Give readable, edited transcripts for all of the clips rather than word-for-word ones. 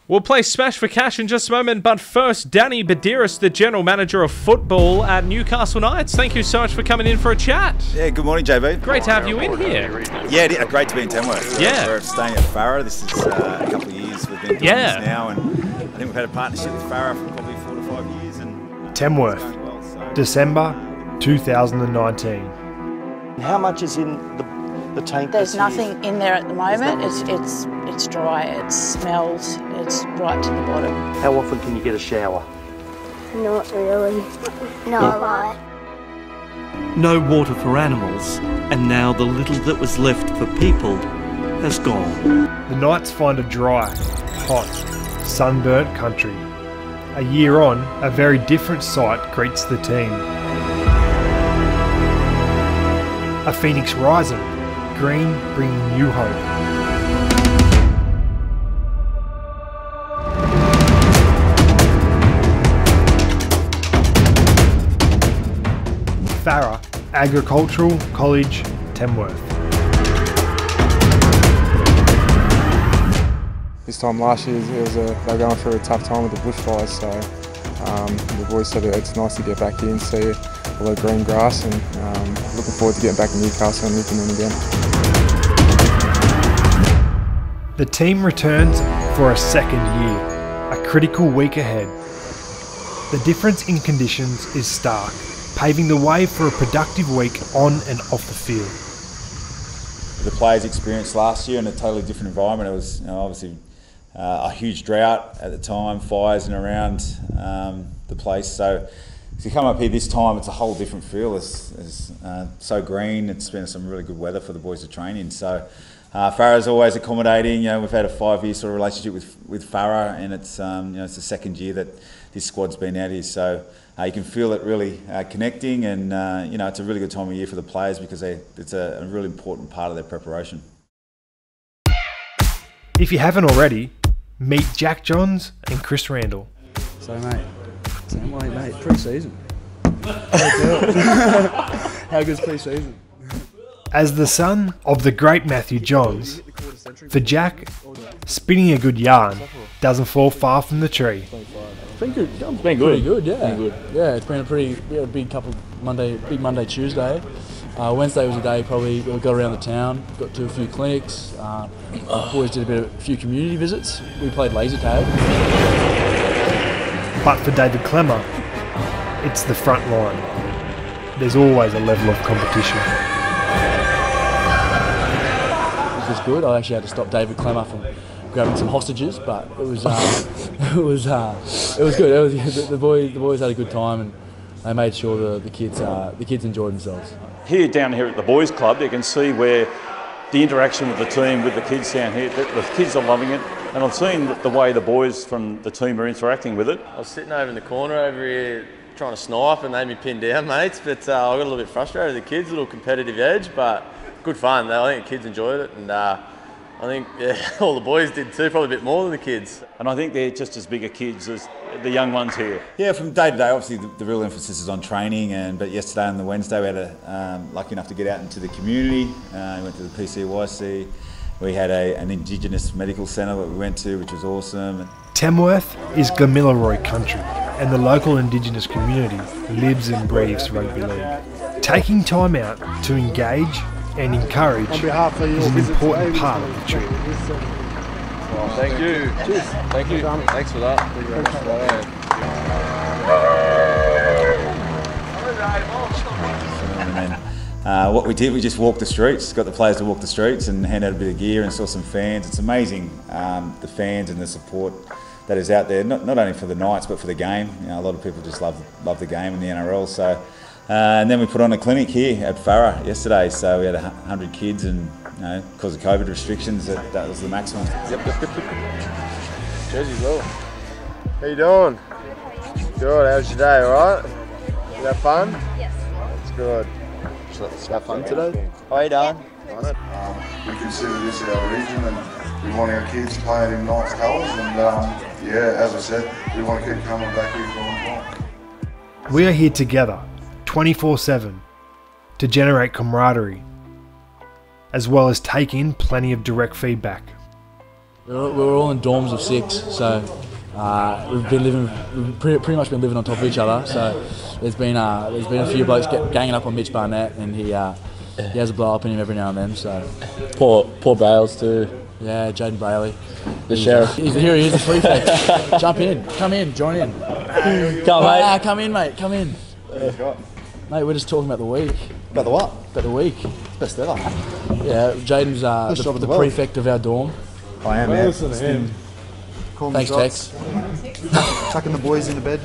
We'll play Smash for Cash in just a moment, but first, Danny Buderus, the General Manager of Football at Newcastle Knights. Thank you so much for coming in for a chat. Yeah, good morning, JB. Great to have you in here. Yeah, great to be in Tamworth. Yeah. We're staying at Farah. This is a couple of years we've been doing this now, and I think we've had a partnership with Farah for probably 4 to 5 years. And Tamworth, December 2019. How much is in the tank? There's nothing in there at the moment. It's dry, it smells, it's right to the bottom. How often can you get a shower? Not really. Not a lot. No water for animals, and now the little that was left for people has gone. The Knights find a dry, hot, sunburnt country. A year on, a very different sight greets the team. A phoenix rising, green bringing new hope. Farah Agricultural College, Tamworth. This time last year, they were going through a tough time with the bushfires, so the boys said it's nice to get back in, see all the green grass, and looking forward to getting back to Newcastle and living in again. The team returns for a second year, a critical week ahead. The difference in conditions is stark, paving the way for a productive week on and off the field. the players experienced last year in a totally different environment. It was obviously a huge drought at the time, fires in around the place. So to come up here this time, it's a whole different feel. It's so green. It's been some really good weather for the boys to train in. So Farah's always accommodating. We've had a 5-year sort of relationship with Farah, and it's it's the second year that this squad's been out here. So you can feel it really connecting, and it's a really good time of year for the players because it's a really important part of their preparation. If you haven't already, meet Jack Johns and Chris Randall. So mate, pre-season. How good's pre-season? As the son of the great Matthew Johns, for Jack, spinning a good yarn doesn't fall far from the tree. It's been good. It's been good. Pretty good, yeah. Been good. Yeah, it's been we had a big couple big Monday, Tuesday. Wednesday was a day probably we got around the town, got to a few clinics. Boys did a few community visits. We played laser tag. But for David Clemmer, it's the front line. There's always a level of competition. It was good. I actually had to stop David Clemmer from grabbing some hostages, but it was it was good. The boys had a good time, and they made sure the kids enjoyed themselves. Down here at the boys' club, you can see where the interaction with the team, with the kids down here, the kids are loving it, and I've seen the way the boys from the team are interacting with it. I was sitting over in the corner over here trying to snipe and they had me pinned down, mates, but I got a little bit frustrated with the kids, a little competitive edge, but good fun. I think the kids enjoyed it, and I think all the boys did too, probably a bit more than the kids. And I think they're just as big a kids as the young ones here. Yeah, from day to day, obviously the real emphasis is on training. But yesterday and the Wednesday, we had lucky enough to get out into the community. We went to the PCYC. We had an Indigenous medical centre that we went to, which was awesome. Tamworth is Gamilaroi country, and the local Indigenous community lives and breathes rugby league. Taking time out to engage and encourage is an important part of the trip. Well, thank you. Cheers. Thank you. Thanks for that. Thank you very much for that. And what we did, we just walked the streets, got the players to walk the streets and hand out a bit of gear and saw some fans. It's amazing, the fans and the support that is out there, not only for the Knights but for the game. A lot of people just love the game and the NRL. So. And then we put on a clinic here at Farah yesterday, so we had 100 kids, and because of COVID restrictions, that was the maximum. Yep. Jersey well. How you doing? Good. How's your day? All right? You have fun? Yes. That's good. Let's have fun today. How are you doing? We consider this our region, and we want our kids playing in Knights colours, and as I said, we want to keep coming back here for a long time. We are here together 24/7 to generate camaraderie, as well as take in plenty of direct feedback. We're all in dorms of 6, so we've pretty much been living on top of each other. So there's been a few blokes ganging up on Mitch Barnett, and he has a blow up in him every now and then. So poor Bales too. Yeah, Jaden Bailey, the sheriff. Here he is, the prefect. Jump in, come in, join in. Come in, mate. Come in. Mate, we're just talking about the week. About the what? About the week. Best ever. Yeah, Jaden's the prefect of our dorm. I am, man. Listen to him. Thanks, Tex. Tucking the boys into bed.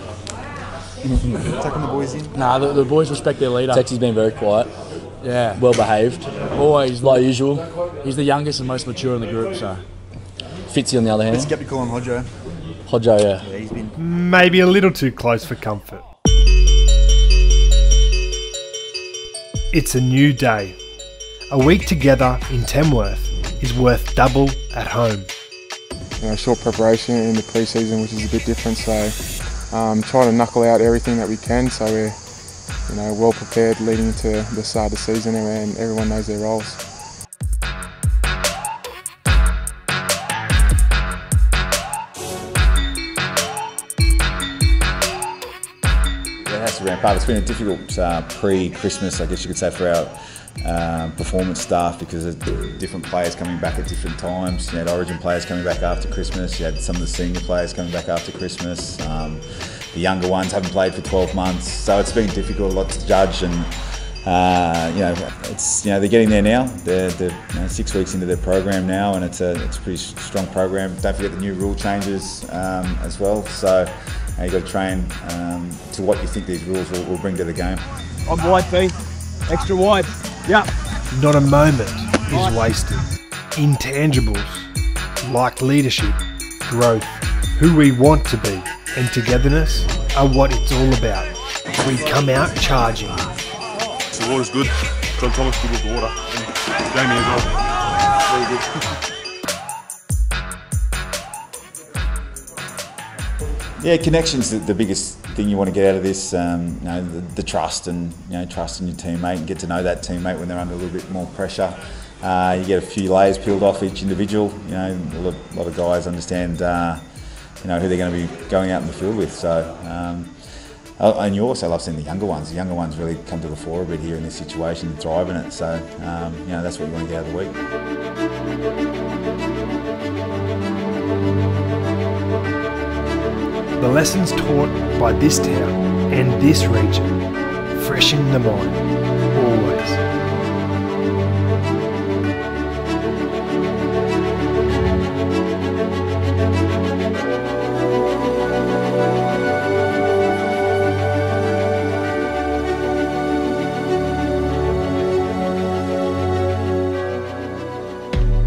Tucking the boys in. Nah, the boys respect their leader. Texie's been very quiet. Yeah. Well behaved. Always. Like usual. He's the youngest and most mature in the group, so. Fitzy on the other hand. Let's get calling Hodjo. Hodjo, yeah. He's been maybe a little too close for comfort. It's a new day. A week together in Tamworth is worth double at home. Short preparation in the pre-season, which is a bit different, so trying to knuckle out everything that we can, so we're well prepared leading to the start of the season, and everyone knows their roles. It has to ramp up. It's been a difficult pre-Christmas, I guess you could say, for our performance staff, because of different players coming back at different times. You had Origin players coming back after Christmas, you had some of the senior players coming back after Christmas. The younger ones haven't played for 12 months, so it's been difficult, a lot to judge, and it's they're getting there now. They're 6 weeks into their program now, and it's a pretty strong program. Don't forget the new rule changes as well. So you've got to train to what you think these rules will bring to the game. I'm wide, Pete. Extra wide. Yep. Not a moment is wasted. Intangibles like leadership, growth, who we want to be, and togetherness are what it's all about. We come out charging. The water's good. John Thomas good with the water. And Jamie as well. Very good. Yeah, connection's the biggest thing you want to get out of this. The trust, and trust in your teammate, and get to know that teammate when they're under a little bit more pressure. You get a few layers peeled off each individual. A lot of guys understand who they're going to be going out in the field with. So, and you also love seeing the younger ones. The younger ones really come to the fore a bit here in this situation and thrive in it. So, that's what you want to get out of the week. The lessons taught by this town and this region freshen the mind, always.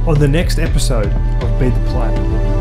On the next episode of Be the Player.